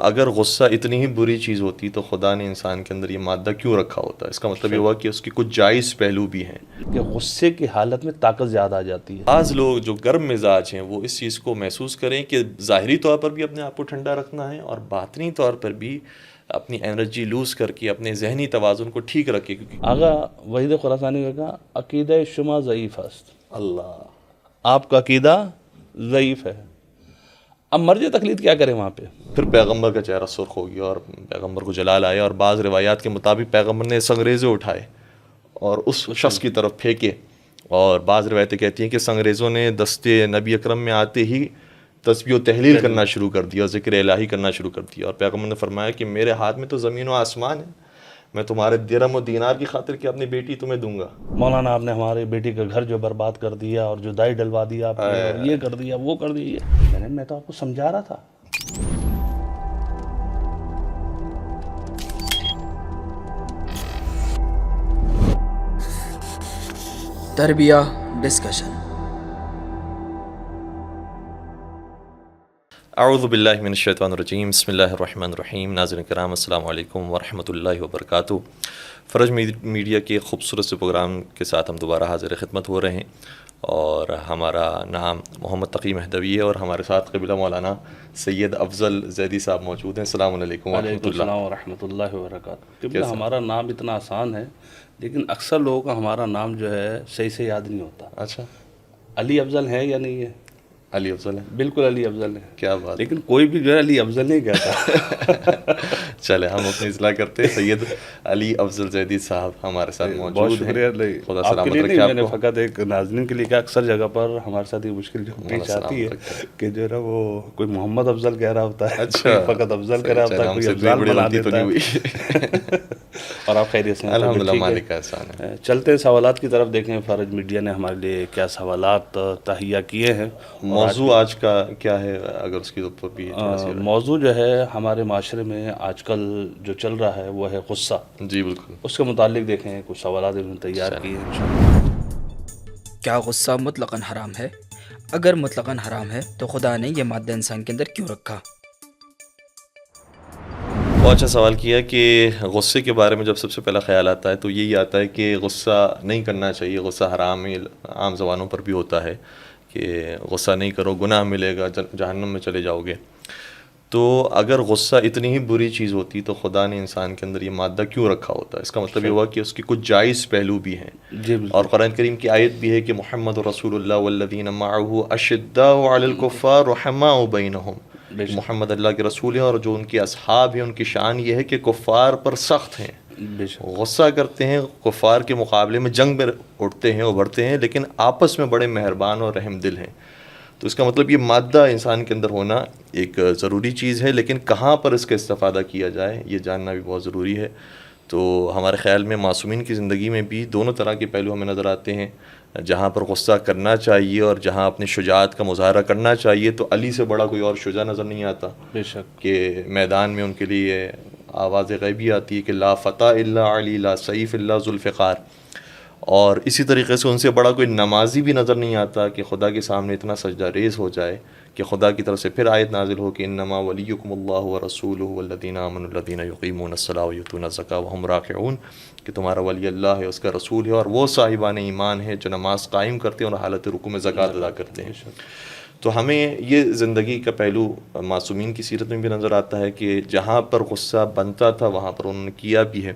اگر غصہ اتنی ہی بری چیز ہوتی تو خدا نے انسان کے اندر یہ مادہ کیوں رکھا ہوتا ہے؟ اس کا مطلب یہ ہوا کہ اس کے کچھ جائز پہلو بھی ہیں کہ غصے کی حالت میں طاقت زیادہ آ جاتی ہے. بعض لوگ جو گرم مزاج ہیں وہ اس چیز کو محسوس کریں کہ ظاہری طور پر بھی اپنے آپ کو ٹھنڈا رکھنا ہے اور باطنی طور پر بھی اپنی انرجی لوز کر کے اپنے ذہنی توازن کو ٹھیک رکھے. کیونکہ آغا وحید خراسانی نے کہا عقیدہ شما ضعیف است. اللہ آپ کا عقیدہ ضعیف ہے. اب مرجع تقلید کیا کریں وہاں پہ؟ پھر پیغمبر کا چہرہ سرخ ہو گیا اور پیغمبر کو جلال آیا، اور بعض روایات کے مطابق پیغمبر نے سنگریزے اٹھائے اور اس شخص کی طرف پھینکے، اور بعض روایتیں کہتی ہیں کہ سنگریزوں نے دستے نبی اکرم میں آتے ہی تسبیح و تحلیل کرنا شروع کر دیا، ذکر الہی کرنا شروع کر دیا، اور پیغمبر نے فرمایا کہ میرے ہاتھ میں تو زمین و آسمان ہے، میں تمہارے درہم و دینار کی خاطر کہ اپنی بیٹی تمہیں دوں گا. مولانا آپ نے ہمارے بیٹی کا گھر جو برباد کر دیا اور جدائی ڈلوا دیا آپ نے، اور یہ کر دیا وہ کر دیا. میں تو آپ کو سمجھا رہا تھا. تربیہ ڈسکشن. اعوذ باللہ من الشیطان الرجیم، بسم اللہ الرحمن الرحیم. ناظرین کرام السلام علیکم ورحمۃ اللہ وبرکاتہ. فرج میڈیا کے خوبصورت سے پروگرام کے ساتھ ہم دوبارہ حاضر خدمت ہو رہے ہیں، اور ہمارا نام محمد تقی مہدوی ہے، اور ہمارے ساتھ قبلہ مولانا سید افضل زیدی صاحب موجود ہیں. السلام علیکم ورحمۃ اللہ. السلام ورحمۃ اللہ وبرکاتہ. قبلہ ہمارا نام اتنا آسان ہے لیکن اکثر لوگوں کا ہمارا نام جو ہے صحیح سے یاد نہیں ہوتا. اچھا، علی افضل ہے یا نہیں ہے؟ علی افضل ہے. بالکل علی افضل ہے. کیا بات. لیکن کوئی بھی جو ہے علی افضل نہیں کہتا. چلے ہم اپنی اصلاح کرتے ہیں. سید علی افضل زیدی صاحب ہمارے ساتھ بہت موجود ہیں. شکریہ. خدا آپ کے سلامت لیے رکھے نہیں، آپ میں نے کو. فقط ایک ناظرین کے لیے کہا اکثر جگہ پر ہمارے ساتھ یہ مشکل جو پیش آتی ہے کہ جو ہے نا وہ کوئی محمد افضل کہہ رہا ہوتا ہے، اچھا، فقط افضل کہہ رہا ہوتا ہے، کوئی افضل بنا دیتا ہے. اور آپ خیریت سے ہیں؟ الحمدللہ، مالک کا احسان ہے. چلتے ہیں سوالات کی طرف. دیکھیں فرج میڈیا نے ہمارے لیے کیا سوالات تہیہ کیے ہیں. موضوع آج کا کیا ہے اگر اس کی اوپر بھی تھوڑا سی موضوع جو ہے ہمارے معاشرے میں آج کل جو چل رہا ہے وہ ہے غصہ. جی بالکل. اس کے متعلق دیکھیں کچھ سوالات انہوں نے تیار کیے ہیں. کیا غصہ مطلقاً حرام ہے؟ اگر مطلقاً حرام ہے تو خدا نے یہ مادہ انسان کے اندر کیوں رکھا؟ بہت اچھا سوال کیا کہ غصے کے بارے میں جب سب سے پہلا خیال آتا ہے تو یہی آتا ہے کہ غصہ نہیں کرنا چاہیے، غصہ حرام ہے. عام زبانوں پر بھی ہوتا ہے کہ غصہ نہیں کرو، گناہ ملے گا، جہنم میں چلے جاؤ گے. تو اگر غصہ اتنی ہی بری چیز ہوتی تو خدا نے انسان کے اندر یہ مادہ کیوں رکھا ہوتا ہے؟ اس کا مطلب یہ ہوا کہ اس کے کچھ جائز پہلو بھی ہیں. جی بالکل. اور قرآن کریم کی آیت بھی ہے کہ محمد رسول اللہ والذین معہ اشداء علی الکفار رحماء بینہم. محمد اللہ کے رسول ہیں اور جو ان کے اصحاب ہیں ان کی شان یہ ہے کہ کفار پر سخت ہیں، غصہ کرتے ہیں، کفار کے مقابلے میں جنگ میں اٹھتے ہیں، ابھرتے ہیں، لیکن آپس میں بڑے مہربان اور رحم دل ہیں. تو اس کا مطلب یہ مادہ انسان کے اندر ہونا ایک ضروری چیز ہے، لیکن کہاں پر اس کا استفادہ کیا جائے یہ جاننا بھی بہت ضروری ہے. تو ہمارے خیال میں معصومین کی زندگی میں بھی دونوں طرح کے پہلو ہمیں نظر آتے ہیں. جہاں پر غصہ کرنا چاہیے اور جہاں اپنی شجاعت کا مظاہرہ کرنا چاہیے تو علی سے بڑا کوئی اور شجاع نظر نہیں آتا. بے شک کہ میدان میں ان کے لیے آواز غیبی آتی ہے کہ لا فتح الا علی، لا سیف الا ذوالفقار. اور اسی طریقے سے ان سے بڑا کوئی نمازی بھی نظر نہیں آتا کہ خدا کے سامنے اتنا سجدہ ریز ہو جائے کہ خدا کی طرف سے پھر آیت نازل ہو کہ انما ولیکم اللہ ورسولہ والذین آمنوا الذین یقیمون الصلاۃ ویؤتون الزکاۃ وہم راکعون، کہ تمہارا ولی اللہ ہے، اس کا رسول ہے، اور وہ صاحبان ایمان ہے جو نماز قائم کرتے ہیں اور حالت رکوع میں زکوٰۃ ادا کرتے ہیں. تو ہمیں یہ زندگی کا پہلو معصومین کی سیرت میں بھی نظر آتا ہے کہ جہاں پر غصہ بنتا تھا وہاں پر انہوں نے کیا بھی ہے.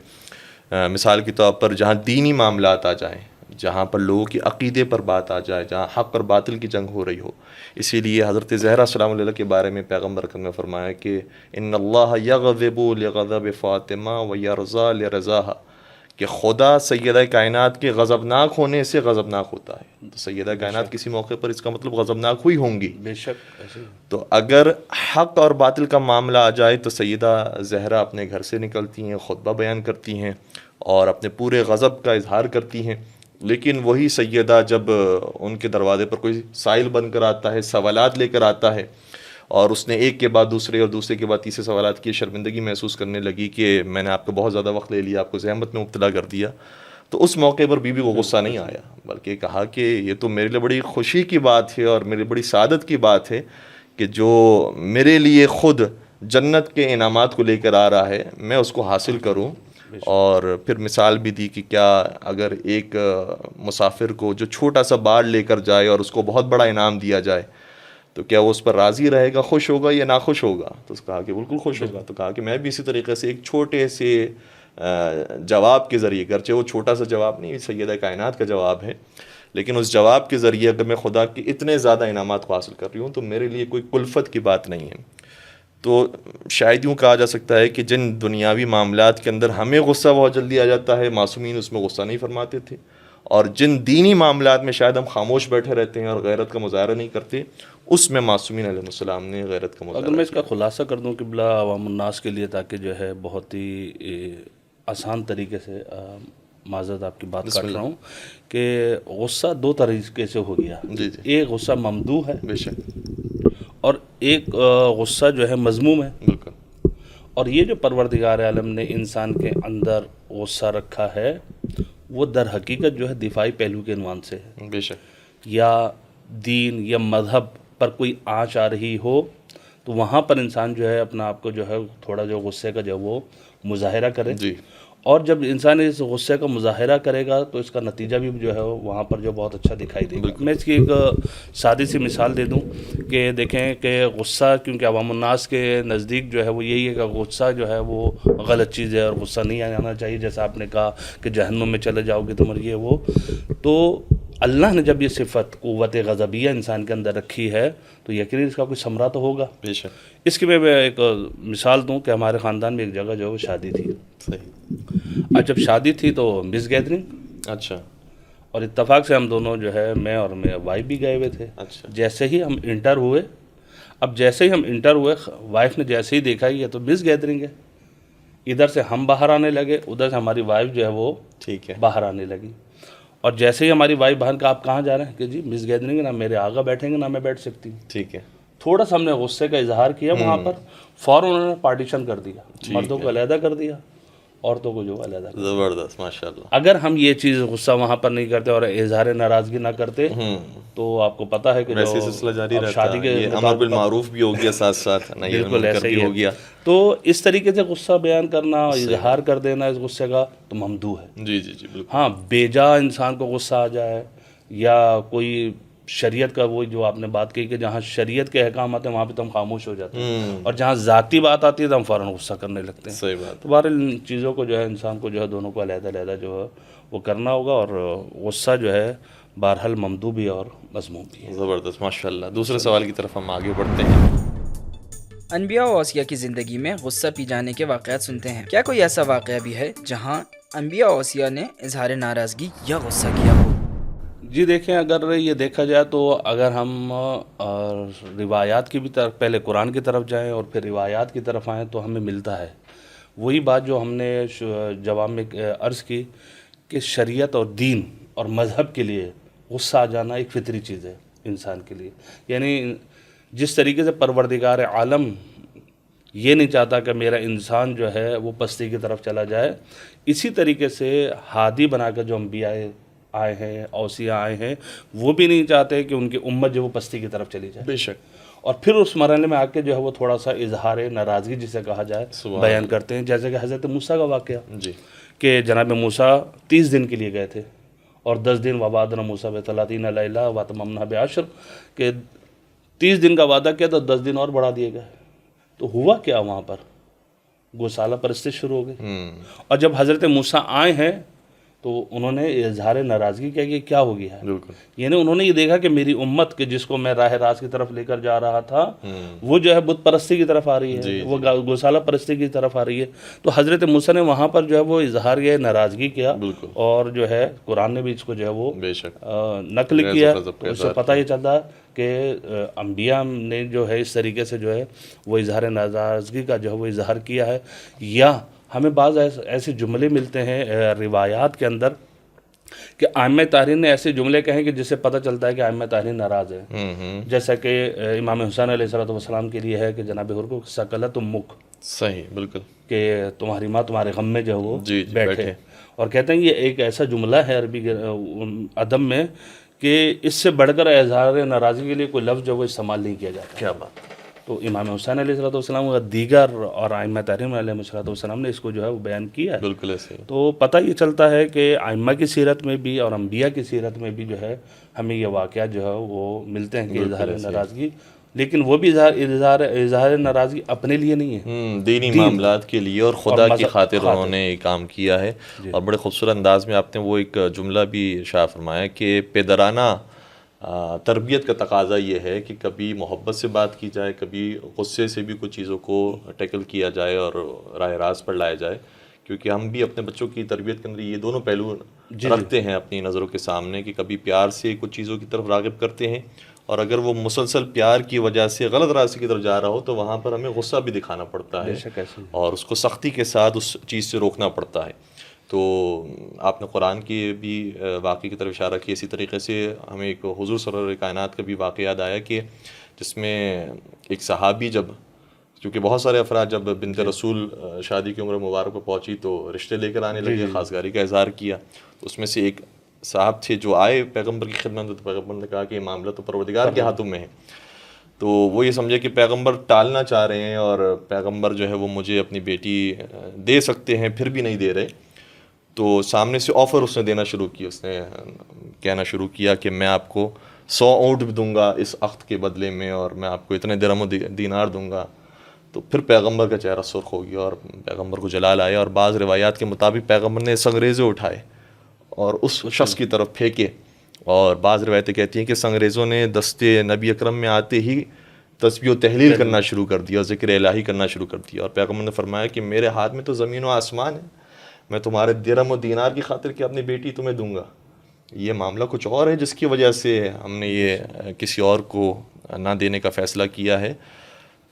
مثال کے طور پر جہاں دینی معاملات آ جائیں، جہاں پر لوگوں کی عقیدے پر بات آ جائے، جہاں حق اور باطل کی جنگ ہو رہی ہو. اسی لیے حضرت زہرا سلام اللہ کے بارے میں پیغمبر نے فرمایا کہ ان اللہ یغضب لغضب فاطمہ ویرضا لرضاہا، کہ خدا سیدہ کائنات کے غضبناک ہونے سے غضبناک ہوتا ہے. تو سیدہ کائنات کسی موقع پر اس کا مطلب غضبناک ہوئی ہوں گی. بے شک. تو اگر حق اور باطل کا معاملہ آ جائے تو سیدہ زہرا اپنے گھر سے نکلتی ہیں، خطبہ بیان کرتی ہیں اور اپنے پورے غضب کا اظہار کرتی ہیں. لیکن وہی سیدہ جب ان کے دروازے پر کوئی سائل بن کر آتا ہے، سوالات لے کر آتا ہے، اور اس نے ایک کے بعد دوسرے اور دوسرے کے بعد تیسرے سوالات کی شرمندگی محسوس کرنے لگی کہ میں نے آپ کو بہت زیادہ وقت لے لیا، آپ کو زحمت میں مبتلا کر دیا، تو اس موقع پر بیوی کو غصہ نہیں آیا، بلکہ کہا کہ یہ تو میرے لیے بڑی خوشی کی بات ہے اور میری بڑی سعادت کی بات ہے کہ جو میرے لیے خود جنت کے انعامات کو لے کر آ رہا ہے، میں اس کو حاصل کروں. اور پھر مثال بھی دی کہ کیا اگر ایک مسافر کو جو چھوٹا سا بال لے کر جائے اور اس کو بہت بڑا انعام دیا جائے تو کیا وہ اس پر راضی رہے گا، خوش ہوگا یا ناخوش ہوگا؟ تو اس کہا کہ بالکل خوش ہوگا. تو کہا کہ میں بھی اسی طریقے سے ایک چھوٹے سے جواب کے ذریعے، گرچہ وہ چھوٹا سا جواب نہیں، سیدہ کائنات کا جواب ہے، لیکن اس جواب کے ذریعے اگر میں خدا کے اتنے زیادہ انعامات کو حاصل کر رہی ہوں تو میرے لیے کوئی کلفت کی بات نہیں ہے. تو شاید یوں کہا جا سکتا ہے کہ جن دنیاوی معاملات کے اندر ہمیں غصہ بہت جلدی آ جاتا ہے، معصومین اس میں غصہ نہیں فرماتے تھے، اور جن دینی معاملات میں شاید ہم خاموش بیٹھے رہتے ہیں اور غیرت کا مظاہرہ نہیں کرتے، اس میں معصومین علیہ السلام نے غیرت کا مظاہرہ. اگر میں اس کا خلاصہ کر دوں قبلہ عوام الناس کے لیے، تاکہ جو ہے بہت ہی آسان طریقے سے، معذرت آپ کی بات کر رہا ہوں، کہ غصہ دو طریقے سے ہو گیا. جی جی ایک غصہ ممدوح ہے بے شک، اور ایک غصہ جو ہے مذموم ہے. بالکل. اور یہ جو پروردگار عالم نے انسان کے اندر غصہ رکھا ہے وہ در حقیقت جو ہے دفاعی پہلو کے عنوان سے ہے. بے شک. یا دین یا مذہب پر کوئی آنچ آ رہی ہو تو وہاں پر انسان جو ہے اپنا آپ کو جو ہے تھوڑا جو غصے کا جو وہ مظاہرہ کرے. جی. اور جب انسان اس غصے کا مظاہرہ کرے گا تو اس کا نتیجہ بھی جو ہے وہاں پر جو بہت اچھا دکھائی دے گا. میں اس کی ایک سادی سی مثال دے دوں کہ دیکھیں کہ غصہ، کیونکہ عوام الناس کے نزدیک جو ہے وہ یہی ہے کہ غصہ جو ہے وہ غلط چیز ہے اور غصہ نہیں آنا چاہیے، جیسا آپ نے کہا کہ جہنم میں چلے جاؤ گے تم اور یہ وہ. تو اللہ نے جب یہ صفت قوت غضبیہ انسان کے اندر رکھی ہے تو یقیناً اس کا کوئی ثمرہ تو ہوگا. بے شک. اس کی میں ایک مثال دوں کہ ہمارے خاندان میں ایک جگہ جو ہے وہ شادی تھی. صحیح. جب شادی تھی تو مس گیدرنگ، اچھا. اور اتفاق سے ہم دونوں جو ہے میں اور میرے وائف بھی گئے ہوئے تھے. اچھا. جیسے ہی ہم انٹر ہوئے، وائف نے جیسے ہی دیکھا یہ تو مس گیدرنگ ہے، ادھر سے ہم باہر آنے لگے، ادھر سے ہماری وائف جو ہے وہ ٹھیک ہے. باہر آنے لگی. اور جیسے ہی ہماری وائف باہر کا آپ کہاں جا رہے ہیں کہ جی مس گیدرنگ ہے، نہ میرے آگا بیٹھیں گے نہ میں بیٹھ سکتی ہوں. ٹھیک ہے. تھوڑا سا ہم نے غصے کا اظہار کیا وہاں پر، فوراً انہوں نے پارٹیشن کر دیا، مردوں کو علیحدہ کر دیا، عورتوں کو جو علیحدہ کر دیا. زبردست، ماشاء اللہ. اگر ہم یہ چیز غصہ وہاں پر نہیں کرتے اور اظہار ناراضگی نہ کرتے تو آپ کو پتہ ہے کہ ویسے سلسلہ جاری رہتا شادی کے ہے، امر بالمعروف بھی ہو گیا، ساتھ ساتھ نہی عن بالکل المنکر ایسا بھی ہی ہو گیا. تو اس طریقے سے غصہ بیان کرنا، اظہار کر دینا اس غصے کا تو ممدوح ہے. جی جی جی بالکل. ہاں، بے جا انسان کو غصہ آ جائے یا کوئی شریعت کا، وہ جو آپ نے بات کی کہ جہاں شریعت کے احکامات ہیں وہاں پہ تو ہم خاموش ہو جاتے ہیں، اور جہاں ذاتی بات آتی ہے تو ہم فوراً غصہ کرنے لگتے ہیں. صحیح بات. تو بہرحال ان چیزوں کو جو ہے انسان کو جو ہے دونوں کو علیحدہ علیحدہ جو ہے وہ کرنا ہوگا، اور غصہ جو ہے بہرحال ممدوح بھی اور مذموم بھی ہے. زبردست، ماشاء اللہ. دوسرے سوال کی طرف ہم آگے بڑھتے ہیں. انبیاء و اوصیاء کی زندگی میں غصہ پی جانے کے واقعات سنتے ہیں. کیا کوئی ایسا واقعہ بھی ہے جہاں انبیاء و اوصیاء نے اظہار ناراضگی یا غصہ کیا ہو؟ جی دیکھیں، اگر یہ دیکھا جائے تو اگر ہم روایات کی بھی طرف، پہلے قرآن کی طرف جائیں اور پھر روایات کی طرف آئیں تو ہمیں ملتا ہے وہی بات جو ہم نے جواب میں عرض کی کہ شریعت اور دین اور مذہب کے لیے غصہ آ جانا ایک فطری چیز ہے انسان کے لیے. یعنی جس طریقے سے پروردگار عالم یہ نہیں چاہتا کہ میرا انسان جو ہے وہ پستی کی طرف چلا جائے، اسی طریقے سے ہادی بنا کر جو انبیاء آئے ہیں، اوصیاء آئے ہیں، وہ بھی نہیں چاہتے کہ ان کی امت جو وہ پستی کی طرف چلی جائے. بے شک. اور پھر اس مرحلے میں آ کے جو ہے وہ تھوڑا سا اظہار ناراضگی جسے کہا جائے بیان کرتے ہیں. جیسے کہ حضرت موسیٰ کا واقعہ جی. کہ جناب موسیٰ 30 دن کے لیے گئے تھے، اور 10 دن وعدنا موسیٰ ب30 لیلہ واتممناها ب10، کہ 30 دن کا وعدہ کیا تو 10 دن اور بڑھا دیے گئے. تو ہوا کیا وہاں پر؟ گوسالہ پرستش شروع ہو گئی. اور جب حضرت موسیٰ آئے ہیں تو انہوں نے اظہار ناراضگی کیا کہ کیا ہو گیا ہے. بالکل. یعنی انہوں نے یہ دیکھا کہ میری امت کے جس کو میں راہ راست کی طرف لے کر جا رہا تھا وہ جو ہے بت پرستی کی طرف آ رہی ہے، وہ گوسالہ پرستی کی طرف آ رہی ہے. تو حضرت موسیٰ نے وہاں پر جو ہے وہ اظہار ناراضگی کیا، اور جو ہے قرآن نے بھی اس کو جو ہے وہ بے شک نقل کیا. اس سے پتہ یہ چلتا کہ انبیاء نے جو ہے اس طریقے سے جو ہے وہ اظہار ناراضگی کا جو ہے وہ اظہار کیا ہے. یا ہمیں بعض ایسے جملے ملتے ہیں روایات کے اندر کہ ائمہ طاہرین نے ایسے جملے کہیں کہ جس سے پتہ چلتا ہے کہ ائمہ طاہرین ناراض ہیں. جیسا کہ امام حسین علیہ السلام کے لیے ہے کہ جناب حر کو ثقلت امک، صحیح بالکل، کہ تمہاری ماں تمہارے غم میں جو وہ جی بیٹھے. اور کہتے ہیں یہ ایک ایسا جملہ ہے عربی ادب میں کہ اس سے بڑھ کر اظہار ناراضگی کے لیے کوئی لفظ جو وہ استعمال نہیں کیا جاتا. کیا بات. تو امام حسین علیہ السلام و دیگر اور ائمہ تحریم علیہ السلام نے اس کو جو ہے وہ بیان کیا ہے. بالکل ایسے ہی. تو پتہ یہ چلتا ہے کہ ائمہ کی سیرت میں بھی اور انبیاء کی سیرت میں بھی جو ہے ہمیں یہ واقعات جو ہے وہ ملتے ہیں کہ اظہار ناراضگی، لیکن وہ بھی اظہار ناراضگی اپنے لیے نہیں ہے، دینی معاملات کے لیے اور خدا کی خاطر انہوں نے یہ کام کیا ہے. اور بڑے خوبصورت انداز میں آپ نے وہ ایک جملہ بھی ارشاد فرمایا کہ پدرانہ تربیت کا تقاضا یہ ہے کہ کبھی محبت سے بات کی جائے، کبھی غصے سے بھی کچھ چیزوں کو ٹیکل کیا جائے اور راہ راست پر لایا جائے، کیونکہ ہم بھی اپنے بچوں کی تربیت کے اندر یہ دونوں پہلو رکھتے ہیں اپنی نظروں کے سامنے کہ کبھی پیار سے کچھ چیزوں کی طرف راغب کرتے ہیں، اور اگر وہ مسلسل پیار کی وجہ سے غلط راستے کی طرف جا رہا ہو تو وہاں پر ہمیں غصہ بھی دکھانا پڑتا ہے اور اس کو سختی کے ساتھ اس چیز سے روکنا پڑتا ہے. تو آپ نے قرآن کی بھی واقعے کی طرف اشارہ کیا. اسی طریقے سے ہمیں ایک حضور سرور کائنات کا بھی واقعہ یاد آیا کہ جس میں ایک صحابی جب، کیونکہ بہت سارے افراد جب بنت رسول شادی کی عمر مبارک پر پہنچی تو رشتے لے کر آنے لگے، خاصگاری کا اظہار کیا. اس میں سے ایک صاحب تھے جو آئے پیغمبر کی خدمت میں، تو پیغمبر نے کہا کہ یہ معاملہ تو پروردگار کے ہاتھوں میں ہے. تو وہ یہ سمجھے کہ پیغمبر ٹالنا چاہ رہے ہیں اور پیغمبر جو ہے وہ مجھے اپنی بیٹی دے سکتے ہیں پھر بھی نہیں دے رہے. تو سامنے سے آفر اس نے دینا شروع کی، اس نے کہنا شروع کیا کہ میں آپ کو 100 اونٹ بھی دوں گا اس عقد کے بدلے میں، اور میں آپ کو اتنے درہم و دینار دوں گا. تو پھر پیغمبر کا چہرہ سرخ ہو گیا اور پیغمبر کو جلال آیا، اور بعض روایات کے مطابق پیغمبر نے سنگریزے اٹھائے اور اس شخص کی طرف پھینکے. اور بعض روایتیں کہتی ہیں کہ سنگریزوں نے دستے نبی اکرم میں آتے ہی تسبیح و تحلیل کرنا شروع کر دیا اور ذکر الہی کرنا شروع کر دیا. اور پیغمبر نے فرمایا کہ میرے ہاتھ میں تو زمین و آسمان ہے، میں تمہارے درہم و دینار کی خاطر کہ اپنی بیٹی تمہیں دوں گا. یہ معاملہ کچھ اور ہے جس کی وجہ سے ہم نے یہ کسی اور کو نہ دینے کا فیصلہ کیا ہے.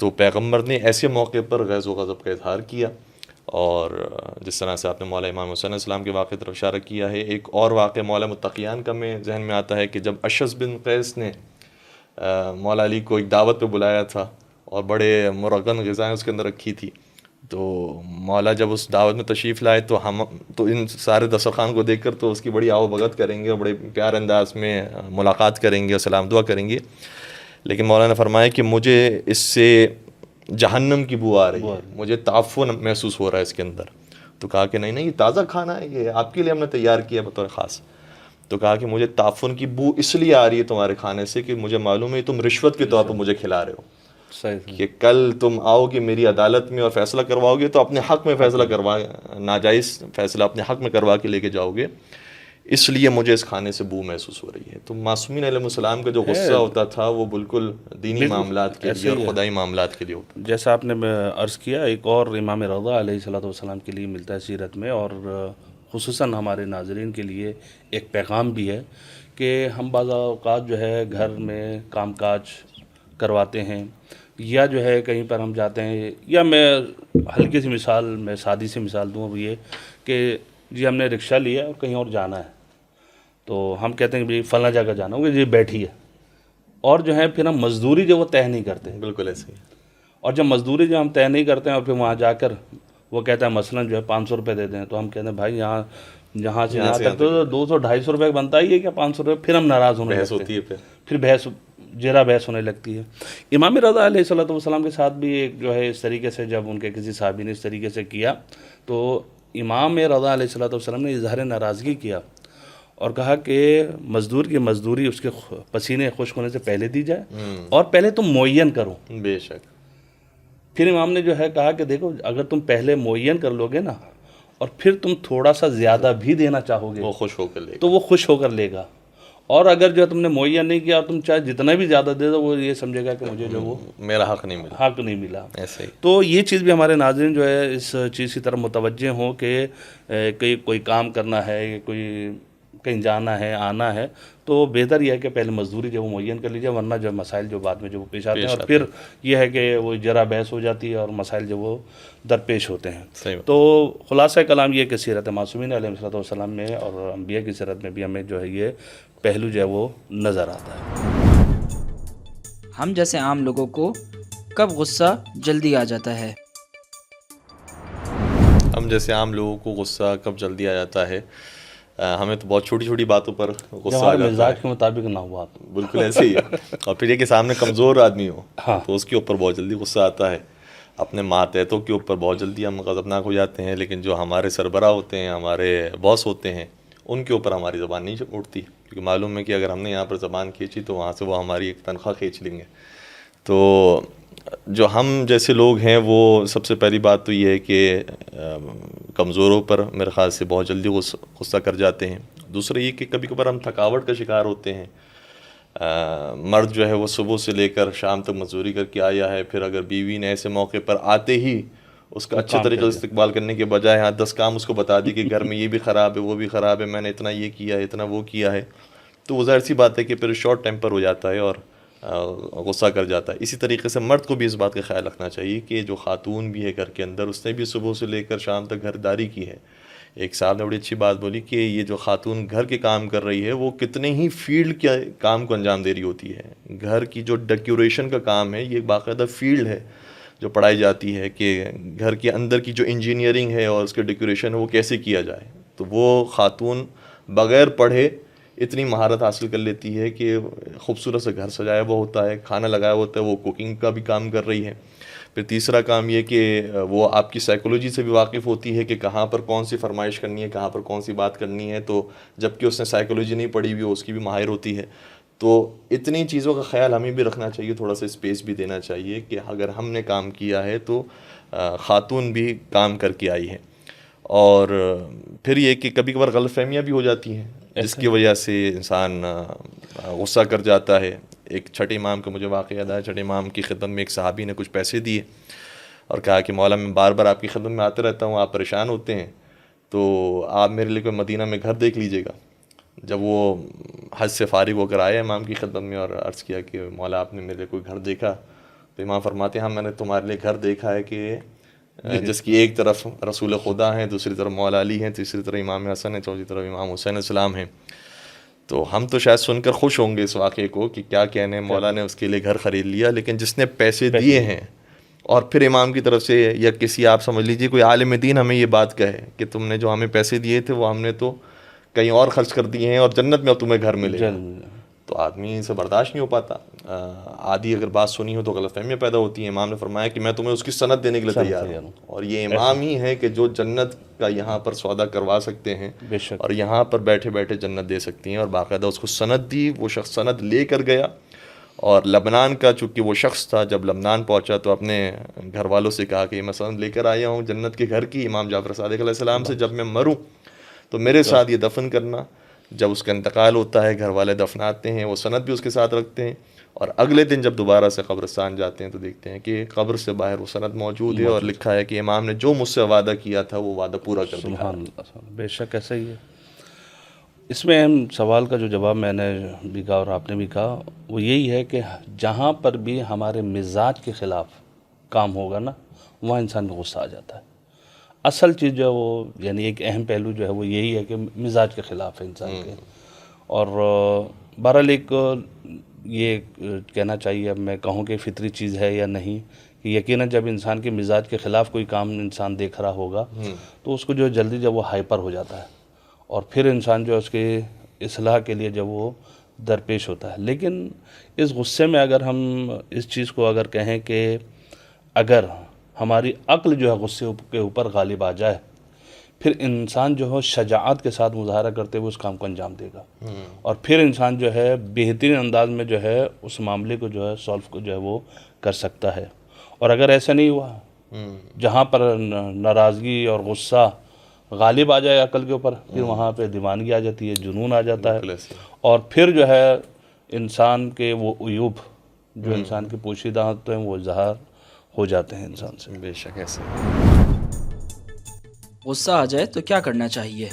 تو پیغمبر نے ایسے موقع پر غیظ و غضب کا اظہار کیا. اور جس طرح سے آپ نے مولا امام حسین علیہ السلام کے واقعے طرف اشارہ کیا ہے، ایک اور واقعہ مولا متقیان کا میں ذہن میں آتا ہے کہ جب اشعث بن قیس نے مولا علی کو ایک دعوت پہ بلایا تھا اور بڑے مرغن غذائیں اس کے اندر رکھی تھی، تو مولا جب اس دعوت میں تشریف لائے تو ہم تو ان سارے دسترخوان کو دیکھ کر تو اس کی بڑی آو بھگت کریں گے اور بڑے پیار انداز میں ملاقات کریں گے اور سلام دعا کریں گے. لیکن مولا نے فرمایا کہ مجھے اس سے جہنم کی بو آ رہی ہے، مجھے تعفن محسوس ہو رہا ہے اس کے اندر. تو کہا کہ نہیں یہ تازہ کھانا ہے، یہ آپ کے لیے ہم نے تیار کیا بطور خاص. تو کہا کہ مجھے تعفن کی بو اس لیے آ رہی ہے تمہارے کھانے سے کہ مجھے معلوم ہے تم رشوت کے طور پر مجھے کھلا رہے ہو، کہ کل تم آؤ گے میری عدالت میں اور فیصلہ کرواؤ گے تو اپنے حق میں فیصلہ ناجائز فیصلہ اپنے حق میں کروا کے لے کے جاؤ گے، اس لیے مجھے اس کھانے سے بو محسوس ہو رہی ہے. تو معصومین علیہ السلام کا جو غصہ ہوتا تھا وہ بالکل دینی معاملات کے لیے اور خدائی معاملات کے لیے ہوتا. جیسا آپ نے عرض کیا، ایک اور امام رضا علیہ السلام کے لیے ملتا ہے سیرت میں، اور خصوصاً ہمارے ناظرین کے لیے ایک پیغام بھی ہے کہ ہم بعض اوقات جو ہے گھر میں کام کاج کرواتے ہیں یا جو ہے کہیں پر ہم جاتے ہیں، یا میں ہلکی سی مثال، میں سادی سی مثال دوں، وہ یہ کہ جی ہم نے رکشہ لیا اور کہیں اور جانا ہے، تو ہم کہتے ہیں کہ فلاں جگہ جانا ہوگا، جی بیٹھی ہے، اور جو ہے پھر ہم مزدوری جو وہ طے نہیں کرتے. بالکل ایسے ہی. اور جب مزدوری جو ہم طے نہیں کرتے ہیں اور پھر وہاں جا کر وہ کہتا ہے مثلاً جو ہے 500 روپے دے دیں، تو ہم کہتے ہیں بھائی یہاں سے یہاں تک تو 200-250 روپے بنتا ہی ہے کیا 500 روپے. پھر ہم ناراض ہونے لگتے ہیں، پھر بحث ہونے لگتی ہے. امام رضا علیہ السلام کے ساتھ بھی ایک جو ہے اس طریقے سے جب ان کے کسی صحابی نے اس طریقے سے کیا تو امام رضا علیہ السلام نے اظہار ناراضگی کیا اور کہا کہ مزدور کی مزدوری اس کے پسینے خشک ہونے سے پہلے دی جائے اور پہلے تم معین کرو. بے شک. پھر امام نے جو ہے کہا کہ دیکھو اگر تم پہلے معین کر لو گے نا اور پھر تم تھوڑا سا زیادہ بھی دینا چاہو گے وہ خوش ہو کر لے گا، تو وہ خوش ہو کر لے گا. اور اگر جو تم نے معین نہیں کیا تم چاہے جتنا بھی زیادہ دے دو وہ یہ سمجھے گا کہ مجھے جو وہ میرا حق نہیں ملا. ایسے ہی. تو یہ چیز بھی ہمارے ناظرین جو ہے اس چیز کی طرف متوجہ ہوں کہ کوئی کام کرنا ہے، کوئی کہیں جانا ہے، آنا ہے، تو بہتر یہ ہے کہ پہلے مزدوری جو وہ معین کر لیجیے، ورنہ جو مسائل جو بعد میں جو پیش آتے ہیں اور پھر یہ ہے کہ وہ جرا بحث ہو جاتی ہے اور مسائل جو وہ درپیش ہوتے ہیں. تو خلاصہ کلام یہ کہ سیرت معصومین علیہ السلام میں اور انبیاء کی سیرت میں بھی ہمیں جو ہے یہ پہلو جو ہے وہ نظر آتا ہے. ہم جیسے عام لوگوں کو کب غصہ جلدی آ جاتا ہے؟ ہم جیسے عام لوگوں کو غصہ کب جلدی آ جاتا ہے؟ ہمیں تو بہت چھوٹی چھوٹی باتوں پر غصہ آ ہمارے جاتا ہے. مزاج کے مطابق نہ ہوا تو بالکل ایسے ہی ہے. اور پھر یہ کہ سامنے کمزور آدمی ہو تو اس کے اوپر بہت جلدی غصہ آتا ہے. اپنے ماتحتوں کے اوپر بہت جلدی ہم غضبناک ہو جاتے ہیں، لیکن جو ہمارے سربراہ ہوتے ہیں، ہمارے باس ہوتے ہیں، ان کے اوپر ہماری زبان نہیں اٹھتی، کیونکہ معلوم ہے کہ اگر ہم نے یہاں پر زبان کھینچی تو وہاں سے وہ ہماری ایک تنخواہ کھینچ لیں گے. تو جو ہم جیسے لوگ ہیں وہ سب سے پہلی بات تو یہ ہے کہ کمزوروں پر میرے خیال سے بہت جلدی غصہ کر جاتے ہیں. دوسرا یہ کہ کبھی کبھار ہم تھکاوٹ کا شکار ہوتے ہیں. مرد جو ہے وہ صبح سے لے کر شام تک مزدوری کر کے آیا ہے، پھر اگر بیوی نے ایسے موقع پر آتے ہی اس کا اچھے طریقے سے استقبال کرنے کے بجائے 10 کام اس کو بتا دی کہ گھر میں یہ بھی خراب ہے، وہ بھی خراب ہے، میں نے اتنا یہ کیا ہے، اتنا وہ کیا ہے، تو وہ ظاہر سی بات ہے کہ پھر شارٹ ٹیمپر ہو جاتا ہے اور غصہ کر جاتا ہے. اسی طریقے سے مرد کو بھی اس بات کا خیال رکھنا چاہیے کہ جو خاتون بھی ہے گھر کے اندر، اس نے بھی صبح سے لے کر شام تک گھرداری کی ہے. ایک صاحب نے بڑی اچھی بات بولی کہ یہ جو خاتون گھر کے کام کر رہی ہے وہ کتنے ہی فیلڈ کے کام کو انجام دے رہی ہوتی ہے. گھر کی جو ڈیکوریشن کا کام ہے یہ باقاعدہ فیلڈ ہے جو پڑھائی جاتی ہے کہ گھر کے اندر کی جو انجینئرنگ ہے اور اس کے ڈیکوریشن ہے وہ کیسے کیا جائے. تو وہ خاتون بغیر پڑھے اتنی مہارت حاصل کر لیتی ہے کہ خوبصورت سے گھر سجایا ہوا ہوتا ہے، کھانا لگایا ہوتا ہے، وہ کوکنگ کا بھی کام کر رہی ہے. پھر تیسرا کام یہ کہ وہ آپ کی سائیکولوجی سے بھی واقف ہوتی ہے کہ کہاں پر کون سی فرمائش کرنی ہے، کہاں پر کون سی بات کرنی ہے. تو جب کہ اس نے سائیکولوجی نہیں پڑھی ہوئی، اس کی بھی ماہر ہوتی ہے. تو اتنی چیزوں کا خیال ہمیں بھی رکھنا چاہیے، تھوڑا سا اسپیس بھی دینا چاہیے کہ اگر ہم نے کام کیا ہے تو خاتون بھی کام کر کے آئی ہے. اور پھر یہ کہ کبھی کبھار غلط فہمیاں بھی ہو جاتی ہیں جس کی وجہ سے انسان غصہ کر جاتا ہے. ایک چھٹے امام کا مجھے واقعہ یاد آیا. چھٹے امام کی خدمت میں ایک صحابی نے کچھ پیسے دیے اور کہا کہ مولا میں بار بار آپ کی خدمت میں آتے رہتا ہوں، آپ پریشان ہوتے ہیں، تو آپ میرے لیے کوئی مدینہ میں گھر دیکھ لیجیے گا. جب وہ حج سے فارغ ہو کر آئے امام کی خدمت میں اور عرض کیا کہ مولا آپ نے میرے لیے کوئی گھر دیکھا، تو امام فرماتے ہیں ہاں میں نے تمہارے لیے گھر دیکھا ہے کہ جس کی ایک طرف رسول خدا ہیں، دوسری طرف مولا علی ہیں، تیسری طرف امام حسن ہیں، چوتھی طرف امام حسین السلام ہیں. تو ہم تو شاید سن کر خوش ہوں گے اس واقعے کو کہ کیا کہنے، مولا نے اس کے لیے گھر خرید لیا، لیکن جس نے پیسے دیے ہیں اور پھر امام کی طرف سے یا کسی آپ سمجھ لیجیے کوئی عالم دین ہمیں یہ بات کہے کہ تم نے جو ہمیں پیسے دیے تھے وہ ہم نے تو کہیں اور خرچ کر دیے ہیں اور جنت میں اب تمہیں گھر ملے گا، تو آدمی سے برداشت نہیں ہو پاتا. آدھی اگر بات سنی ہو تو غلط فہمیاں پیدا ہوتی ہیں. امام نے فرمایا کہ میں تمہیں اس کی سند دینے کے لیے تیار ہوں، اور یہ امام ہی ہے کہ جو جنت کا یہاں پر سودا کروا سکتے ہیں اور یہاں پر بیٹھے بیٹھے جنت دے سکتی ہیں. اور باقاعدہ اس کو سند دی، وہ شخص سند لے کر گیا. اور لبنان کا چونکہ وہ شخص تھا، جب لبنان پہنچا تو اپنے گھر والوں سے کہا کہ میں سند لے کر آیا ہوں جنت کے گھر کی امام جعفر صادق علیہ السلام سے، جب میں مروں تو میرے ساتھ یہ دفن کرنا. جب اس کا انتقال ہوتا ہے گھر والے دفناتے ہیں، وہ سند بھی اس کے ساتھ رکھتے ہیں، اور اگلے دن جب دوبارہ سے قبرستان جاتے ہیں تو دیکھتے ہیں کہ قبر سے باہر وہ سند موجود ہے اور لکھا ہے کہ امام نے جو مجھ سے وعدہ کیا تھا وہ وعدہ پورا کر دیا. سبحان اللہ. بے شک ایسا ہی ہے. اس میں اہم سوال کا جو جواب میں نے بھی کہا اور آپ نے بھی کہا وہ یہی ہے کہ جہاں پر بھی ہمارے مزاج کے خلاف کام ہوگا نا وہاں انسان کو غصہ آ جاتا ہے. اصل چیز جو ہے وہ یعنی ایک اہم پہلو جو ہے وہ یہی ہے کہ مزاج کے خلاف ہے انسان کے. اور بہرحال ایک یہ کہنا چاہیے، اب میں کہوں کہ فطری چیز ہے یا نہیں، کہ یقیناً جب انسان کے مزاج کے خلاف کوئی کام انسان دیکھ رہا ہوگا تو اس کو جو جلدی جب وہ ہائپر ہو جاتا ہے اور پھر انسان جو اس کے اصلاح کے لیے جب وہ درپیش ہوتا ہے. لیکن اس غصے میں اگر ہم اس چیز کو اگر کہیں کہ اگر ہماری عقل جو ہے غصے کے اوپر غالب آ جائے پھر انسان جو ہے شجاعت کے ساتھ مظاہرہ کرتے ہوئے اس کام کو انجام دے گا، اور پھر انسان جو ہے بہترین انداز میں جو ہے اس معاملے کو جو ہے سولو کو جو ہے وہ کر سکتا ہے. اور اگر ایسا نہیں ہوا، جہاں پر ناراضگی اور غصہ غالب آ جائے عقل کے اوپر، پھر وہاں پہ دیوانگی آ جاتی ہے، جنون آ جاتا ہے، اور پھر جو ہے انسان کے وہ عیوب جو انسان کے پوشیدہ ہوتے ہیں وہ ظاہر ہو جاتے ہیں انسان سے. بے شک ایسے. غصہ آ جائے تو کیا کرنا چاہیے؟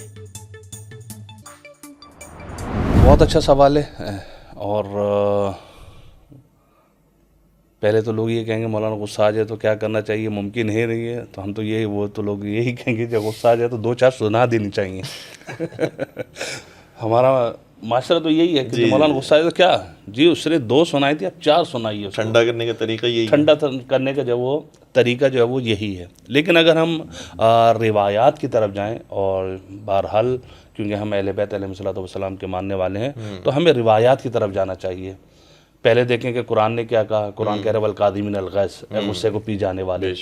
بہت اچھا سوال ہے. اور پہلے تو لوگ یہ کہیں گے مولانا غصہ آ جائے تو کیا کرنا چاہیے، ممکن ہے نہیں ہے، تو ہم تو یہی وہ تو لوگ یہی کہیں گے جب غصہ آ جائے تو 2-4 سنا دینی چاہیے. ہمارا معاشرہ تو یہی ہے کہ مولانا غصہ آئے تو کیا جی اس نے 2 سنائی تھی اب 4 سنائیے اس کو۔ ٹھنڈا کرنے کا طریقہ یہی ہے۔ ٹھنڈا کرنے کا جو وہ طریقہ جو ہے وہ یہی ہے۔ لیکن اگر ہم روایات کی طرف جائیں، اور بہرحال کیونکہ ہم اہل بیت علیہ الصلوۃ والسلام کے ماننے والے ہیں، تو ہمیں روایات کی طرف جانا چاہیے۔ پہلے دیکھیں کہ قرآن نے کیا کہا، قرآن کہہ رہا ہے والکاظمین الغیظ، غصے کو پی جانے والے۔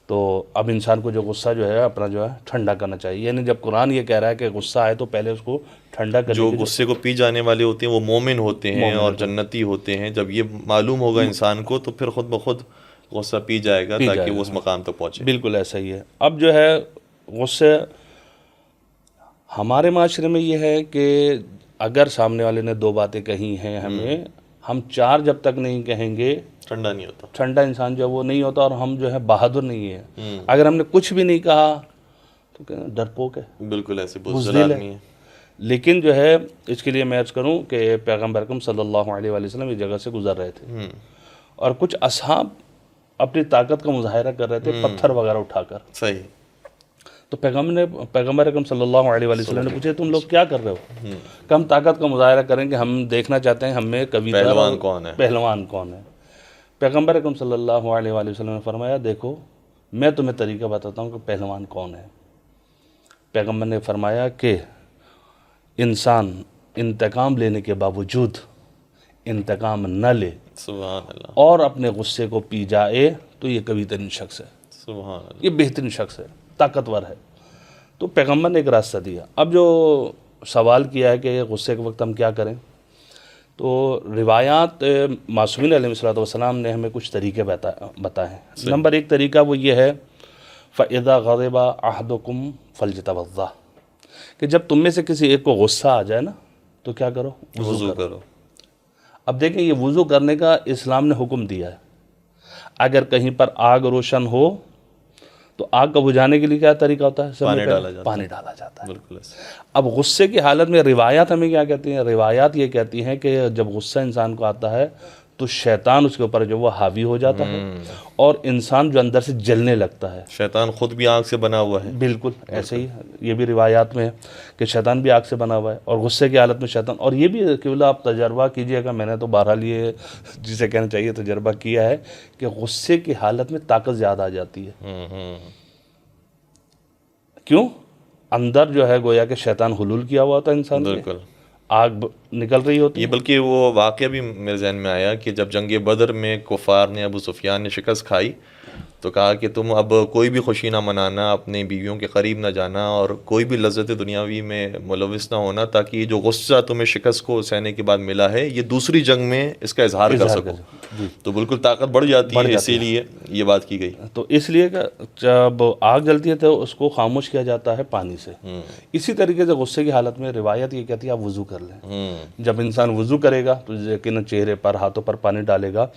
تو اب انسان کو جو غصہ جو ہے اپنا جو ہے ٹھنڈا کرنا چاہیے، یعنی جب قرآن یہ کہہ رہا ہے کہ غصہ آئے تو پہلے اس کو ٹھنڈا کرنے جو غصے کو پی جانے والے ہوتے ہیں وہ مومن ہوتے ہیں اور جنتی ہوتے ہیں۔ جب یہ معلوم ہوگا انسان کو تو پھر خود بخود غصہ پی جائے گا تاکہ وہ اس مقام تک پہنچے۔ بالکل ایسا ہی ہے۔ اب جو ہے غصے ہمارے معاشرے میں یہ ہے کہ اگر سامنے والے نے 2 باتیں کہی ہیں ہمیں، ہم 4 جب تک نہیں کہیں گے ٹھنڈا نہیں ہوتا، ٹھنڈا انسان جو ہے وہ نہیں ہوتا، اور ہم جو ہے بہادر نہیں ہیں۔ اگر ہم نے کچھ بھی نہیں کہا تو کہ ڈرپوک ہے، بالکل ایسے بزدل آدمی ہے۔ لیکن جو ہے اس کے لیے میں عرض کروں کہ پیغمبر اکرم صلی اللہ علیہ وآلہ وسلم اس جگہ سے گزر رہے تھے، اور کچھ اصحاب اپنی طاقت کا مظاہرہ کر رہے تھے پتھر وغیرہ اٹھا کر۔ صحیح۔ تو پیغمبر اکرم صلی اللہ علیہ وآلہ وسلم نے پوچھے تم لوگ کیا کر رہے ہو؟ کہ ہم طاقت کا مظاہرہ کریں کہ ہم دیکھنا چاہتے ہیں ہمیں کبھی پہلوان کون ہے، پہلوان کون ہے۔ پیغمبر اکرم صلی اللہ علیہ وآلہ وسلم نے فرمایا دیکھو میں تمہیں طریقہ بتاتا ہوں کہ پہلوان کون ہے۔ پیغمبر نے فرمایا کہ انسان انتقام لینے کے باوجود انتقام نہ لے سبحان اللہ، اور اپنے غصے کو پی جائے تو یہ کبھی ترین شخص ہے، سبحان اللہ، یہ بہترین شخص ہے، طاقتور ہے۔ تو پیغمبر نے ایک راستہ دیا۔ اب جو سوال کیا ہے کہ غصے کے وقت ہم کیا کریں، تو روایات معصومین علیہ الصلوۃ والسلام نے ہمیں کچھ طریقے بتائے ہیں۔ نمبر 1 طریقہ وہ یہ ہے فَإِذَا غَضِبَ أَحَدُكُمْ فَلْيَتَوَضَّأْ، کہ جب تم میں سے کسی ایک کو غصہ آ جائے نا تو کیا کرو، وضو کرو۔ اب دیکھیں یہ وضو کرنے کا اسلام نے حکم دیا ہے۔ اگر کہیں پر آگ روشن ہو تو آگ کو بجھانے کے لیے کیا طریقہ ہوتا ہے؟ پانی ڈالا جاتا ہے۔ بالکل ایسے۔ اب غصے کی حالت میں روایات ہمیں کیا کہتی ہیں؟ روایات یہ کہتی ہیں کہ جب غصہ انسان کو آتا ہے تو شیطان اس کے اوپر جو وہ حاوی ہو جاتا ہے، اور انسان جو اندر سے جلنے لگتا ہے۔ شیطان خود بھی آگ سے بنا ہوا ہے۔ بالکل ایسے ہی یہ بھی روایات میں ہے کہ شیطان بھی آگ سے بنا ہوا ہے، اور غصے کی حالت میں شیطان، اور یہ بھی کہ اللہ آپ تجربہ کیجئے گا، میں نے تو بہرحال یہ جسے کہنا چاہیے تجربہ کیا ہے کہ غصے کی حالت میں طاقت زیادہ آ جاتی ہے۔ کیوں؟ اندر جو ہے گویا کہ شیطان حلول کیا ہوا تھا انسان میں، بالکل آگ نکل رہی ہوتی یہ، بلکہ وہ واقعہ بھی میرے ذہن میں آیا کہ جب جنگ بدر میں کفار نے ابو سفیان نے شکست کھائی تو کہا کہ تم اب کوئی بھی خوشی نہ منانا، اپنی بیویوں کے قریب نہ جانا، اور کوئی بھی لذت دنیاوی میں ملوث نہ ہونا، تاکہ یہ جو غصہ تمہیں شکست کو سہنے کے بعد ملا ہے یہ دوسری جنگ میں اس کا اظہار کر سکو۔ تو بالکل طاقت بڑھ جاتی ہے، اسی لیے یہ بات کی گئی۔ تو اس لیے کہ جب آگ جلتی ہے تو اس کو خاموش کیا جاتا ہے پانی سے۔ اسی طریقے سے غصے کی حالت میں روایت یہ کہتی ہے آپ وضو کر لیں۔ جب انسان وضو کرے گا تو یقیناً چہرے پر ہاتھوں پر پانی ڈالے گا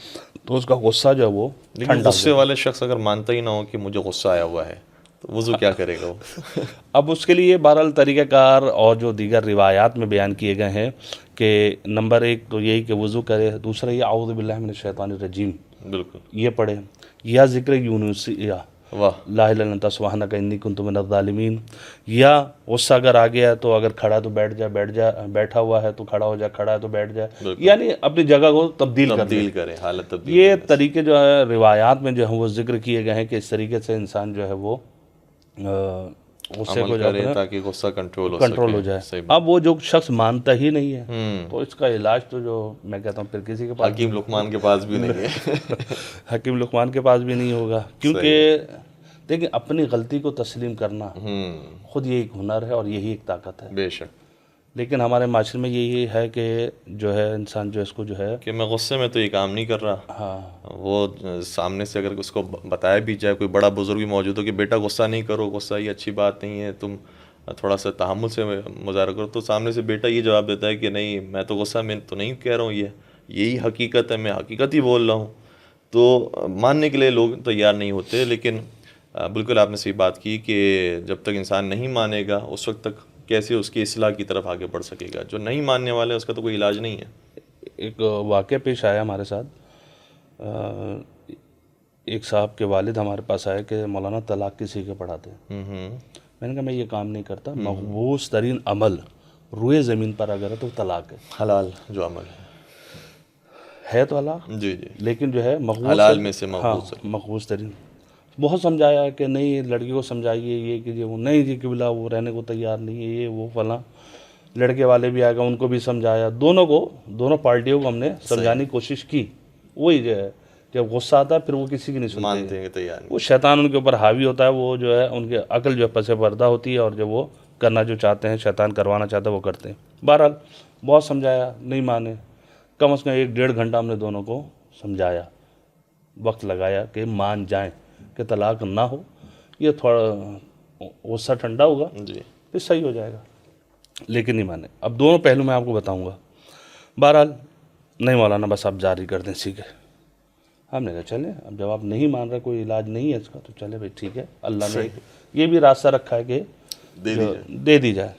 تو اس کا غصہ جو ہے وہ لیکن غصے والے شخص اگر مانتا ہی نہ ہو کہ مجھے غصہ آیا ہوا ہے تو وضو کیا کرے گا وہ؟ اب اس کے لیے بہرحال طریقہ کار اور جو دیگر روایات میں بیان کیے گئے ہیں کہ نمبر 1 تو یہی کہ وضو کرے، دوسرا یہ اعوذ باللہ من الشیطان الرجیم بالکل یہ پڑھے، یا ذکر یونسیہ واہ، لا الہ الا انت سبحانک انی کنت من الظالمین. یا غصہ اگر آ گیا ہے تو اگر کھڑا تو بیٹھ جا, بیٹھا ہوا ہے تو کھڑا ہو جا, کھڑا ہے تو بیٹھ جا, یعنی اپنی جگہ کو تبدیل کرے, حالت تبدیل. یہ طریقے جو ہے روایات میں جو ہے وہ ذکر کیے گئے ہیں کہ اس طریقے سے انسان جو ہے وہ غصے کو جو ہے تاکہ غصہ کنٹرول ہو جائے. اب وہ جو شخص مانتا ہی نہیں ہے تو اس کا علاج تو جو میں کہتا ہوں پھر کسی کے پاس, حکیم لقمان کے پاس بھی نہیں ہے. حکیم لقمان کے پاس بھی نہیں ہوگا, کیونکہ دیکھیں اپنی غلطی کو تسلیم کرنا خود یہ ایک ہنر ہے اور یہی ایک طاقت ہے. بے شک. لیکن ہمارے معاشرے میں یہی ہے کہ جو ہے انسان جو اس کو جو ہے کہ میں غصے میں تو یہ کام نہیں کر رہا. ہاں, وہ سامنے سے اگر اس کو بتایا بھی جائے, کوئی بڑا بزرگ بھی موجود ہو کہ بیٹا غصہ نہیں کرو, غصہ یہ اچھی بات نہیں ہے, تم تھوڑا سا تحمل سے مظاہرہ کرو, تو سامنے سے بیٹا یہ جواب دیتا ہے کہ نہیں میں تو غصہ میں تو نہیں کہہ رہا ہوں, یہی حقیقت ہے, میں حقیقت ہی بول رہا ہوں. تو ماننے کے لیے لوگ تیار نہیں ہوتے. لیکن بالکل آپ نے صحیح بات کی کہ جب تک انسان نہیں مانے گا اس وقت تک کیسے اس کی اصلاح کی طرف آگے بڑھ سکے گا. جو نہیں ماننے والے اس کا تو کوئی علاج نہیں ہے. ایک واقعہ پیش آیا ہمارے ساتھ, ایک صاحب کے والد ہمارے پاس آئے کہ مولانا طلاق کسی کے پڑھاتے ہیں. میں نے کہا میں یہ کام نہیں کرتا, مقبوض ترین عمل روئے زمین پر اگر ہے تو طلاق ہے. حلال جو عمل ہے تو حلال, جی جی, لیکن جو ہے مقبوض حلال میں سے مقبوض ہے. مقبوض ترین. بہت سمجھایا کہ نہیں لڑکی کو سمجھائیے یہ کیجیے, وہ نہیں جی قبلہ وہ رہنے کو تیار نہیں ہے, یہ وہ فلاں. لڑکے والے بھی آئے گا, ان کو بھی سمجھایا, دونوں پارٹیوں کو ہم نے سمجھانے کی کوشش کی. وہی جو ہے جب غصہ آتا ہے پھر وہ کسی کی نہیں سنتے, مانتے ہیں تیار نہیں. وہ شیطان ان کے اوپر حاوی ہوتا ہے, وہ جو ہے ان کے عقل جو ہے پس پردہ ہوتی ہے, اور جب وہ کرنا جو چاہتے ہیں شیطان کروانا چاہتا ہے وہ کرتے ہیں. بہرحال بہت سمجھایا, نہیں مانے. کم از کم 1-1.5 گھنٹہ ہم نے دونوں کو سمجھایا, وقت لگایا کہ مان جائیں کہ طلاق نہ ہو, یہ تھوڑا غصہ ٹھنڈا ہوگا جی پھر صحیح ہو جائے گا. لیکن نہیں مانے. اب دونوں پہلو میں آپ کو بتاؤں گا. بہرحال نہیں مولانا بس آپ جاری کر دیں, ٹھیک ہے. ہم نے کہا چلیں, اب جب آپ نہیں مان رہے, کوئی علاج نہیں ہے اس کا, تو چلے بھائی ٹھیک ہے, اللہ نے یہ بھی راستہ رکھا ہے کہ دے دی جائے.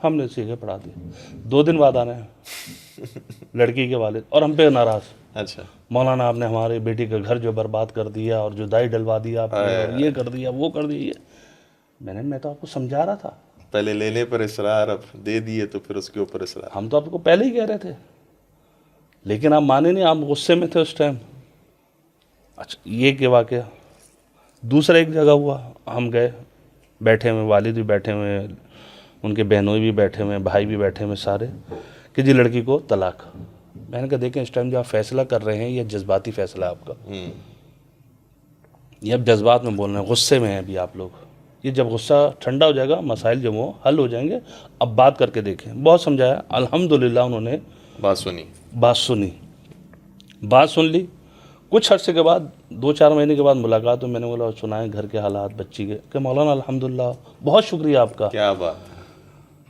ہم نے سیکھے پڑھا دی. 2 دن بعد آ رہے ہیں لڑکی کے والد, اور ہم پہ ناراض. اچھا, مولانا آپ نے ہمارے بیٹی کا گھر جو برباد کر دیا, اور جدائی ڈلوا دیا آپ نے, اور یہ کر دیا وہ کر دیا. میں تو آپ کو سمجھا رہا تھا, پہلے لینے پر اصرار, اب دے دیے تو پھر اس کے اوپر اصرار. ہم تو آپ کو پہلے ہی کہہ رہے تھے, لیکن آپ مانے نہیں, آپ غصے میں تھے اس ٹائم. اچھا, یہ کہ واقعہ دوسرا ایک جگہ ہوا. ہم گئے, بیٹھے ہوئے, والد بھی بیٹھے ہوئے, ان کے بہنوئی بھی بیٹھے ہوئے, بھائی بھی بیٹھے ہوئے سارے, کہ جی لڑکی کو طلاق. میں نے کہا دیکھیں اس ٹائم جو آپ فیصلہ کر رہے ہیں یہ جذباتی فیصلہ ہے آپ کا, یہ اب جذبات میں بول رہے ہیں, غصے میں ہیں ابھی آپ لوگ. یہ جب غصہ ٹھنڈا ہو جائے گا, مسائل جو وہ حل ہو جائیں گے. اب بات کر کے دیکھیں. بہت سمجھایا, الحمدللہ انہوں نے بات سنی. بات سن لی. کچھ عرصے کے بعد 2-4 مہینے کے بعد ملاقات ہوئی. میں نے بولا سنائیں گھر کے حالات بچی کے, کہ مولانا الحمدللہ بہت شکریہ آپ کا. کیا بات.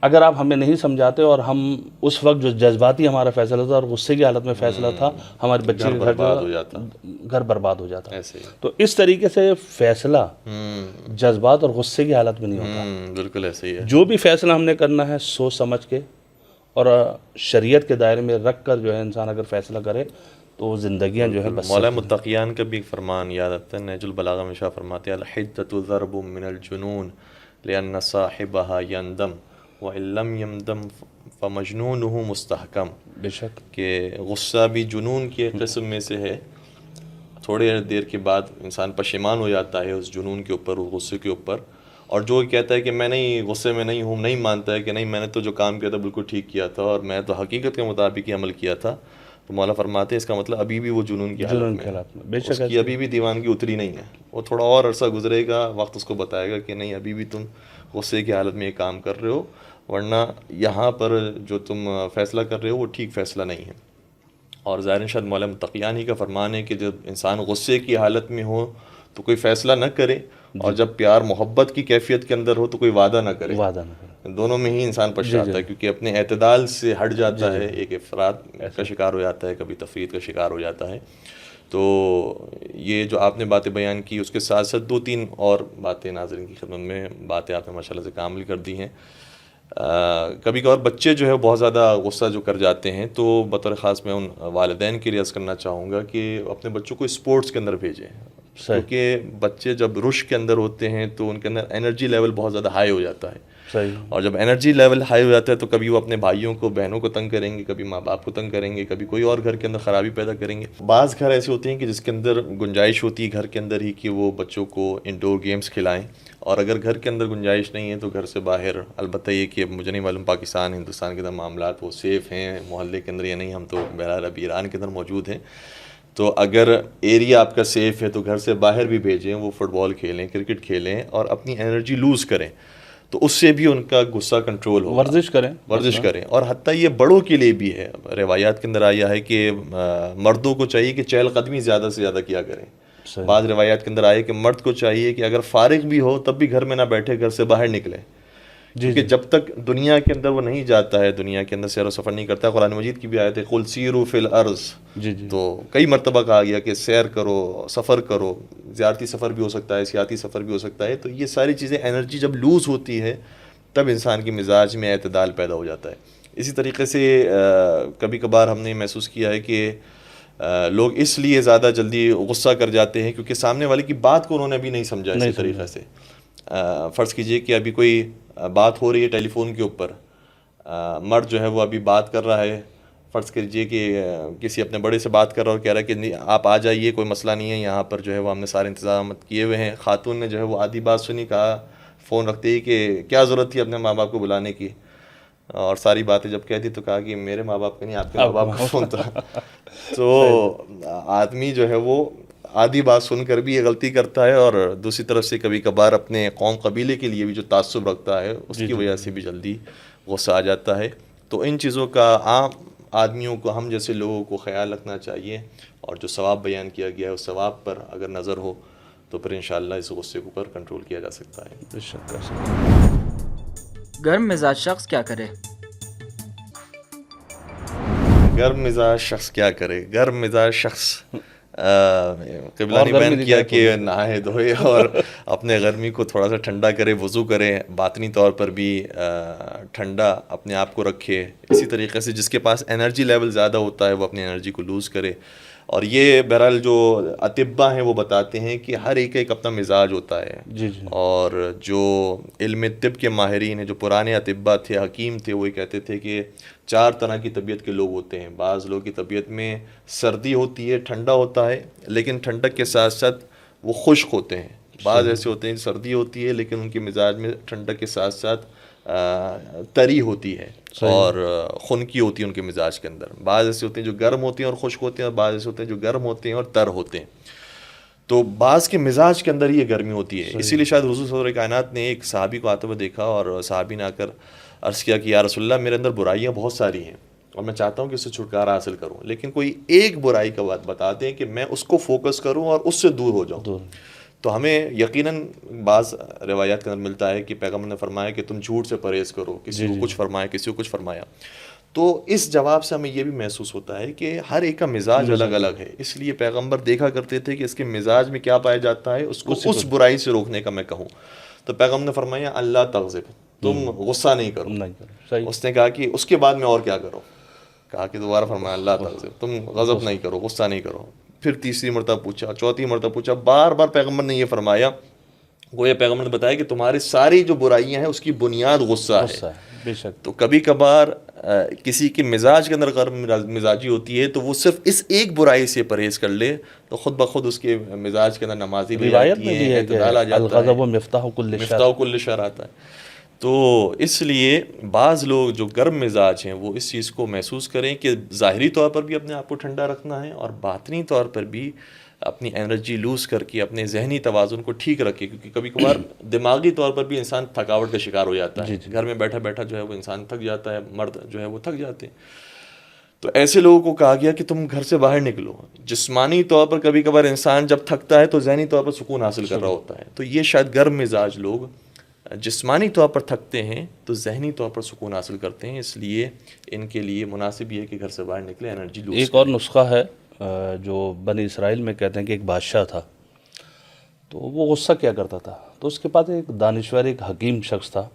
اگر آپ ہمیں نہیں سمجھاتے, اور ہم اس وقت جو جذباتی ہمارا فیصلہ تھا اور غصے کی حالت میں فیصلہ تھا, ہمارے بچے کے گھر برباد ہو جاتا. ایسے ہی. تو اس طریقے سے فیصلہ جذبات اور غصے کی حالت میں نہیں ہوتا. بالکل ایسے ہی ہے. جو بھی فیصلہ ہم نے کرنا ہے سوچ سمجھ کے اور شریعت کے دائرے میں رکھ کر جو ہے انسان اگر فیصلہ کرے تو زندگیاں جو ہے بس. مولا متقیان کا بھی ایک فرمان یاد آتا ہے, نہج البلاغہ میں شاہ فرماتے ہیں, الحدۃ ضرب من الجنون لأن صاحبها يندم وإن لم يندم فمجنونه مستحکم. بے شک کہ غصہ بھی جنون کی قسم میں سے ہے. تھوڑے دیر کے بعد انسان پشیمان ہو جاتا ہے اس جنون کے اوپر, اس غصے کے اوپر, اور جو کہتا ہے کہ میں نہیں غصے میں نہیں ہوں, نہیں مانتا ہے کہ نہیں میں نے تو جو کام کیا تھا بالکل ٹھیک کیا تھا اور میں تو حقیقت کے مطابق ہی عمل کیا تھا, تو مولا فرماتے ہیں اس کا مطلب ابھی بھی وہ جنون کی حالت میں ہے. بے اس کی ابھی بھی دیوانگی اتری نہیں ہے. وہ تھوڑا اور عرصہ گزرے گا, وقت اس کو بتائے گا کہ نہیں ابھی بھی تم غصے کی حالت میں یہ کام کر رہے ہو, ورنہ یہاں پر جو تم فیصلہ کر رہے ہو وہ ٹھیک فیصلہ نہیں ہے. اور ظاہر شاید مولا متقیان ہی کا فرمان ہے کہ جب انسان غصے کی حالت میں ہو تو کوئی فیصلہ نہ کرے, اور جب پیار محبت کی کیفیت کے اندر ہو تو کوئی وعدہ نہ کرے. دونوں میں ہی انسان پچ جاتا ہے, کیونکہ اپنے اعتدال سے ہٹ جاتا ہے, ایک افراط کا شکار ہو جاتا ہے, کبھی تفریط کا شکار ہو جاتا ہے. تو یہ جو آپ نے باتیں بیان کی, اس کے ساتھ ساتھ 2-3 اور باتیں ناظرین کی خدمت میں, باتیں آپ نے ماشاءاللہ سے کامل کر دی ہیں. کبھی کبھار بچے جو ہے بہت زیادہ غصہ جو کر جاتے ہیں, تو بطور خاص میں ان والدین کے لیے عرض کرنا چاہوں گا کہ اپنے بچوں کو اسپورٹس کے اندر بھیجیں, کیونکہ بچے جب رشک کے اندر ہوتے ہیں تو ان کے اندر انرجی لیول بہت زیادہ ہائی ہو جاتا ہے. اور جب انرجی لیول ہائی ہو جاتا ہے تو کبھی وہ اپنے بھائیوں کو بہنوں کو تنگ کریں گے, کبھی ماں باپ کو تنگ کریں گے, کبھی کوئی اور گھر کے اندر خرابی پیدا کریں گے. بعض گھر ایسے ہوتے ہیں کہ جس کے اندر گنجائش ہوتی ہے گھر کے اندر ہی کہ وہ بچوں کو انڈور گیمز کھلائیں, اور اگر گھر کے اندر گنجائش نہیں ہے تو گھر سے باہر, البتہ یہ کہ مجھے نہیں معلوم پاکستان ہندوستان کے اندر معاملات وہ سیف ہیں محلے کے اندر یا نہیں, ہم تو بہرحال ابھی ایران کے اندر موجود ہیں, تو اگر ایریا آپ کا سیف ہے تو گھر سے باہر بھی بھیجیں, وہ فٹ بال کھیلیں, کرکٹ کھیلیں, اور اپنی انرجی لوز کریں, تو اس سے بھی ان کا غصہ کنٹرول ہو. ورزش کریں. اور حتیٰ یہ بڑوں کے لیے بھی ہے, روایات کے اندر آیا ہے کہ مردوں کو چاہیے کہ چہل قدمی زیادہ سے زیادہ کیا کریں. بعض روایات کے اندر آئے کہ مرد کو چاہیے کہ اگر فارغ بھی ہو تب بھی گھر میں نہ بیٹھے, گھر سے باہر نکلے, کیونکہ جب تک دنیا کے اندر وہ نہیں جاتا ہے, دنیا کے اندر سیر و سفر نہیں کرتا ہے. قرآن مجید کی بھی آیت ہے قل سیروا فی الارض, تو کئی مرتبہ کہا گیا کہ سیر کرو, سفر کرو, زیارتی سفر بھی ہو سکتا ہے, سیاحتی سفر بھی ہو سکتا ہے. تو یہ ساری چیزیں, انرجی جب لوز ہوتی ہے تب انسان کی مزاج میں اعتدال پیدا ہو جاتا ہے. اسی طریقے سے کبھی کبھار ہم نے محسوس کیا ہے کہ لوگ اس لیے زیادہ جلدی غصہ کر جاتے ہیں کیونکہ سامنے والے کی بات کو انہوں نے ابھی نہیں سمجھا اسی طریقے سے. فرض کیجئے کہ ابھی کوئی بات ہو رہی ہے ٹیلی فون کے اوپر, مرد جو ہے وہ ابھی بات کر رہا ہے، فرض کیجئے کہ کسی اپنے بڑے سے بات کر رہا ہے اور کہہ رہا ہے کہ نہیں آپ آ جائیے، کوئی مسئلہ نہیں ہے، یہاں پر جو ہے وہ ہم نے سارے انتظامات کیے ہوئے ہیں. خاتون نے جو ہے وہ آدھی بات سنی، کہا فون رکھتے ہی کہ کیا ضرورت تھی اپنے ماں باپ کو بلانے کی، اور ساری باتیں جب کہہ دی تو کہا کہ میرے ماں باپ کا نہیں، آپ کے ماں باپ کا فون تھا. تو آدمی جو ہے وہ آدھی بات سن کر بھی یہ غلطی کرتا ہے، اور دوسری طرف سے کبھی کبھار اپنے قوم قبیلے کے لیے بھی جو تعصب رکھتا ہے اس کی وجہ سے بھی جلدی غصہ آ جاتا ہے. تو ان چیزوں کا عام آدمیوں کو، ہم جیسے لوگوں کو خیال رکھنا چاہیے، اور جو ثواب بیان کیا گیا ہے اس ثواب پر اگر نظر ہو تو پھر انشاءاللہ اس غصے کو پر کنٹرول کیا جا سکتا ہے. بے شک کر سکتے. گرم مزاج شخص کیا کرے؟ گرم مزاج شخص کیا کرے؟ گرم مزاج شخص قبلہ نے بیان کیا کہ نہائے دھوئے اور اپنے گرمی کو تھوڑا سا ٹھنڈا کرے، وضو کرے، باطنی طور پر بھی ٹھنڈا اپنے آپ کو رکھے. اسی طریقے سے جس کے پاس انرجی لیول زیادہ ہوتا ہے وہ اپنی انرجی کو لوز کرے. اور یہ بہرحال جو اطباء ہیں وہ بتاتے ہیں کہ ہر ایک اپنا مزاج ہوتا ہے. جی جی. اور جو علم طب کے ماہرین ہیں، جو پرانے اطباء تھے، حکیم تھے، وہ کہتے تھے کہ 4 طرح کی طبیعت کے لوگ ہوتے ہیں. بعض لوگوں کی طبیعت میں سردی ہوتی ہے، ٹھنڈا ہوتا ہے، لیکن ٹھنڈک کے ساتھ ساتھ وہ خشک ہوتے ہیں. بعض ایسے ہوتے ہیں سردی ہوتی ہے لیکن ان کے مزاج میں ٹھنڈک کے ساتھ ساتھ تری ہوتی ہے اور خنکی ہوتی ہے ان کے مزاج کے اندر. بعض ایسے ہوتے ہیں جو گرم ہوتے ہیں اور خشک ہوتے ہیں، اور بعض ایسے ہوتے ہیں جو گرم ہوتے ہیں اور تر ہوتے ہیں. تو بعض کے مزاج کے اندر یہ گرمی ہوتی ہے. اسی لیے شاید حضور صدر کائنات نے ایک صحابی کو آتے ہوئے دیکھا اور صحابی نے آ کر عرض کیا کہ یا رسول اللہ میرے اندر برائیاں بہت ساری ہیں اور میں چاہتا ہوں کہ اس سے چھٹکارا حاصل کروں، لیکن کوئی ایک برائی کا بات بتا دیں کہ میں اس کو فوکس کروں اور اس سے دور ہو جاؤں. تو ہمیں یقیناً بعض روایات کے اندر ملتا ہے کہ پیغمبر نے فرمایا کہ تم جھوٹ سے پرہیز کرو، کسی کو کچھ فرمایا، کسی کو کچھ فرمایا. تو اس جواب سے ہمیں یہ بھی محسوس ہوتا ہے کہ ہر ایک کا مزاج الگ الگ ہے. اس لیے پیغمبر دیکھا کرتے تھے کہ اس کے مزاج میں کیا پایا جاتا ہے، اس کو اس برائی سے روکنے کا میں کہوں. تو پیغمبر نے فرمایا اللہ تغضب، تم غصہ نہیں کرو. اس نے کہا کہ اس کے بعد میں اور کیا کرو؟ کہا کہ دوبارہ فرمایا اللہ تغضب، تم غضب نہیں کرو، غصہ نہیں کرو. پھر تیسری مرتبہ پوچھا، چوتھی مرتبہ پوچھا، بار بار پیغمبر نے یہ فرمایا. گویا پیغمبر نے بتایا کہ تمہاری ساری جو برائیاں ہیں اس کی بنیاد غصہ ہے. بے شک. تو کبھی کبھار کسی کے مزاج کے اندر گرم مزاجی ہوتی ہے تو وہ صرف اس ایک برائی سے پرہیز کر لے تو خود بخود اس کے مزاج کے اندر نمازی بھی جاتی ہیں، اعتدال آ جاتا ہے، مفتاح کل شر آتا ہے. تو اس لیے بعض لوگ جو گرم مزاج ہیں وہ اس چیز کو محسوس کریں کہ ظاہری طور پر بھی اپنے آپ کو ٹھنڈا رکھنا ہے اور باطنی طور پر بھی اپنی انرجی لوز کر کے اپنے ذہنی توازن کو ٹھیک رکھے. کیونکہ کبھی کبھار دماغی طور پر بھی انسان تھکاوٹ کا شکار ہو جاتا ہے. گھر میں بیٹھا بیٹھا جو ہے وہ انسان تھک جاتا ہے، مرد جو ہے وہ تھک جاتے ہیں. تو ایسے لوگوں کو کہا گیا کہ تم گھر سے باہر نکلو. جسمانی طور پر کبھی کبھار انسان جب تھکتا ہے تو ذہنی طور پر سکون حاصل کر رہا ہوتا ہے. تو یہ شاید گرم مزاج لوگ جسمانی طور پر تھکتے ہیں تو ذہنی طور پر سکون حاصل کرتے ہیں. اس لیے ان کے لیے مناسب یہ ہے کہ گھر سے باہر نکلے، انرجی لوز. ایک اور نسخہ ہے جو بنی اسرائیل میں کہتے ہیں کہ ایک بادشاہ تھا تو وہ غصہ کیا کرتا تھا، تو اس کے پاس ایک دانشور، ایک حکیم شخص تھا.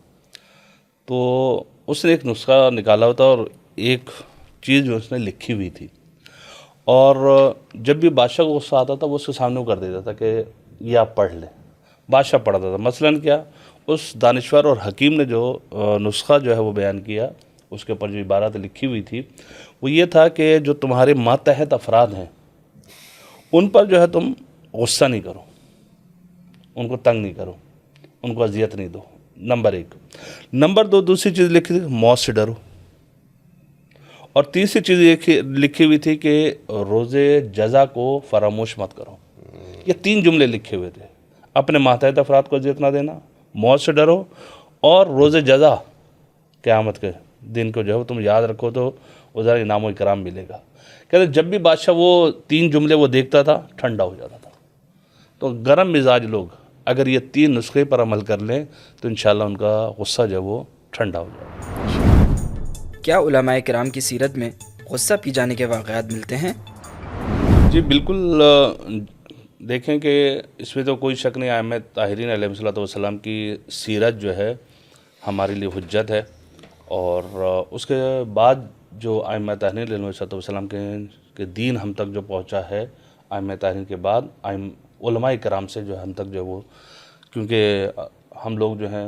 تو اس نے ایک نسخہ نکالا ہوتا اور ایک چیز جو اس نے لکھی ہوئی تھی، اور جب بھی بادشاہ کو غصہ آتا تھا وہ اس کے سامنے وہ کر دیتا تھا کہ یہ آپ پڑھ لیں. بادشاہ پڑھتا تھا. مثلاً کیا، اس دانشور اور حکیم نے جو نسخہ جو ہے وہ بیان کیا، اس کے اوپر جو عبارت لکھی ہوئی تھی وہ یہ تھا کہ جو تمہارے ماتحت افراد ہیں ان پر جو ہے تم غصہ نہیں کرو، ان کو تنگ نہیں کرو، ان کو اذیت نہیں دو. نمبر 1. نمبر 2 دوسری چیز لکھی تھی، موت سے ڈرو. اور تیسری چیز لکھی ہوئی تھی کہ روز جزا کو فراموش مت کرو. یہ 3 جملے لکھے ہوئے تھے. اپنے ماتحت افراد کو اذیت نہ دینا، موت سے ڈرو، اور روز جزا قیامت کے دن کو جو ہے تم یاد رکھو تو ادھر انعام و اکرام ملے گا. کہتے جب بھی بادشاہ وہ 3 جملے وہ دیکھتا تھا ٹھنڈا ہو جاتا تھا. تو گرم مزاج لوگ اگر یہ 3 نسخے پر عمل کر لیں تو انشاءاللہ ان کا غصہ جو ہے وہ ٹھنڈا ہو جائے گا. کیا علماء کرام کی سیرت میں غصہ پی جانے کے واقعات ملتے ہیں؟ جی بالکل. دیکھیں کہ اس میں تو کوئی شک نہیں، ائمہ طاہرین علیہ الصلوۃ والسلام کی سیرت جو ہے ہمارے لیے حجت ہے. اور اس کے بعد جو ائمہ طاہرین علیہ الصلوۃ والسلام کے دین ہم تک جو پہنچا ہے، ائمہ طاہرین کے بعد علماء کرام سے جو ہم تک جو وہ، کیونکہ ہم لوگ جو ہیں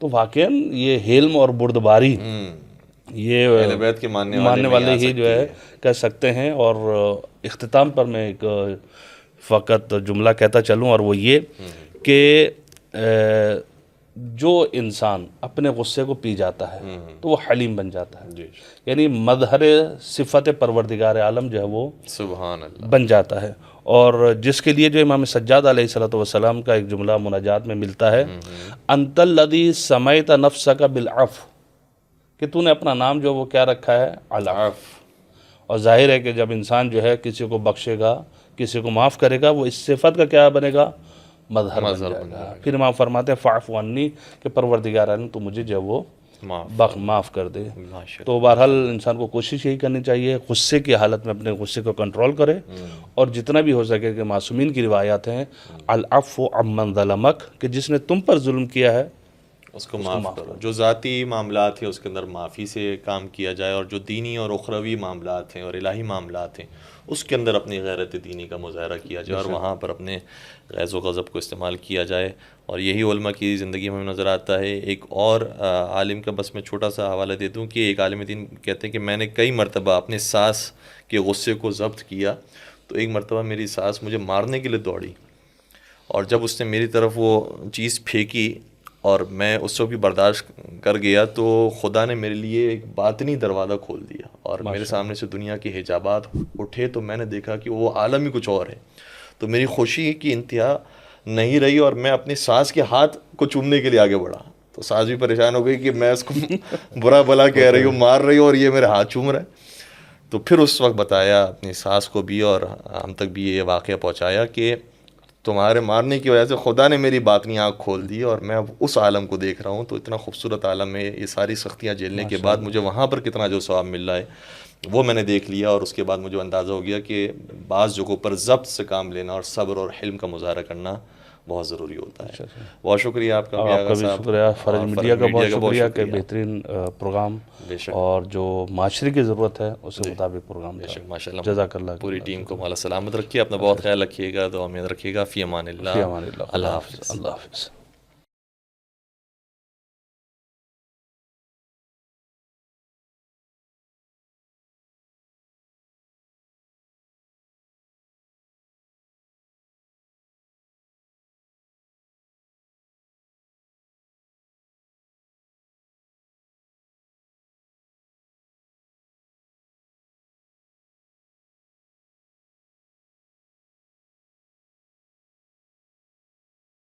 تو واقعاً یہ حلم اور بردباری یہ اہل بیت کے ماننے والے ہی جو ہے کہہ سکتے ہیں. اور اختتام پر میں ایک فقط جملہ کہتا چلوں، اور وہ یہ کہ جو انسان اپنے غصے کو پی جاتا ہے تو وہ حلیم بن جاتا ہے. یعنی مظہر صفت پروردگار عالم جو ہے وہ سبحان اللہ بن جاتا ہے. اور جس کے لیے جو امام سجاد علیہ الصلوۃ والسلام کا ایک جملہ مناجات میں ملتا ہے، انت الذی سمیت نفسک بالعفو، کہ تو نے اپنا نام جو وہ کیا رکھا ہے، العفو. اور ظاہر ہے کہ جب انسان جو ہے کسی کو بخشے گا، کسی کو معاف کرے گا، وہ اس صفت کا کیا بنے گا، مظہر بن جائے گا. پھر امام فرماتے ہیں فاعف عنی، کہ پروردگار عالم تو مجھے جو وہ معاف کر دے. تو بہرحال انسان کو کوشش یہی کرنی چاہیے غصے کی حالت میں اپنے غصے کو کنٹرول کرے، اور جتنا بھی ہو سکے کہ معصومین کی روایات ہیں العفو عمن ظلمک، کہ جس نے تم پر ظلم کیا ہے اس کو معاف کرو. جو ذاتی معاملات ہیں اس کے اندر معافی سے کام کیا جائے، اور جو دینی اور اخروی معاملات ہیں اور الہی معاملات ہیں اس کے اندر اپنی غیرت دینی کا مظاہرہ کیا جائے، اور وہاں پر اپنے غیظ و غضب کو استعمال کیا جائے. اور یہی علماء کی زندگی میں نظر آتا ہے. ایک اور عالم کا بس میں چھوٹا سا حوالہ دے دوں کہ ایک عالم دین کہتے ہیں کہ میں نے کئی مرتبہ اپنے ساس کے غصے کو ضبط کیا، تو ایک مرتبہ میری ساس مجھے مارنے کے لیے دوڑی، اور جب اس نے میری طرف وہ چیز پھینکی اور میں اس وقت بھی برداشت کر گیا، تو خدا نے میرے لیے ایک باطنی دروازہ کھول دیا، اور میرے سامنے سے دنیا کے حجابات اٹھے، تو میں نے دیکھا کہ وہ عالم ہی کچھ اور ہے. تو میری خوشی کی انتہا نہیں رہی، اور میں اپنی ساس کے ہاتھ کو چومنے کے لیے آگے بڑھا. تو ساس بھی پریشان ہو گئی کہ میں اس کو برا بھلا کہہ رہی ہوں، مار رہی ہوں، اور یہ میرے ہاتھ چوم رہا ہے. تو پھر اس وقت بتایا اپنی ساس کو بھی، اور ہم تک بھی یہ واقعہ پہنچایا کہ تمہارے مارنے کی وجہ سے خدا نے میری باطنی آنکھ کھول دی، اور میں اب اس عالم کو دیکھ رہا ہوں. تو اتنا خوبصورت عالم ہے، یہ ساری سختیاں جھیلنے کے بعد مجھے وہاں پر کتنا جو ثواب مل رہا ہے وہ میں نے دیکھ لیا. اور اس کے بعد مجھے اندازہ ہو گیا کہ بعض جگہوں پر ضبط سے کام لینا اور صبر اور حلم کا مظاہرہ کرنا بہت ضروری ہوتا ہے. بہت شکریہ آپ کا بھی شکریہ فرج میڈیا کا، بہت شکریہ کہ بہترین پروگرام اور جو معاشرے کی ضرورت ہے اس کے مطابق پروگرام. ماشاء اللہ، جزاک اللہ. پوری ٹیم کو مولا سلامت رکھیے، اپنا بہت خیال رکھیے گا. دعا میں رکھیے گا. فی امان اللہ. اللہ حافظ.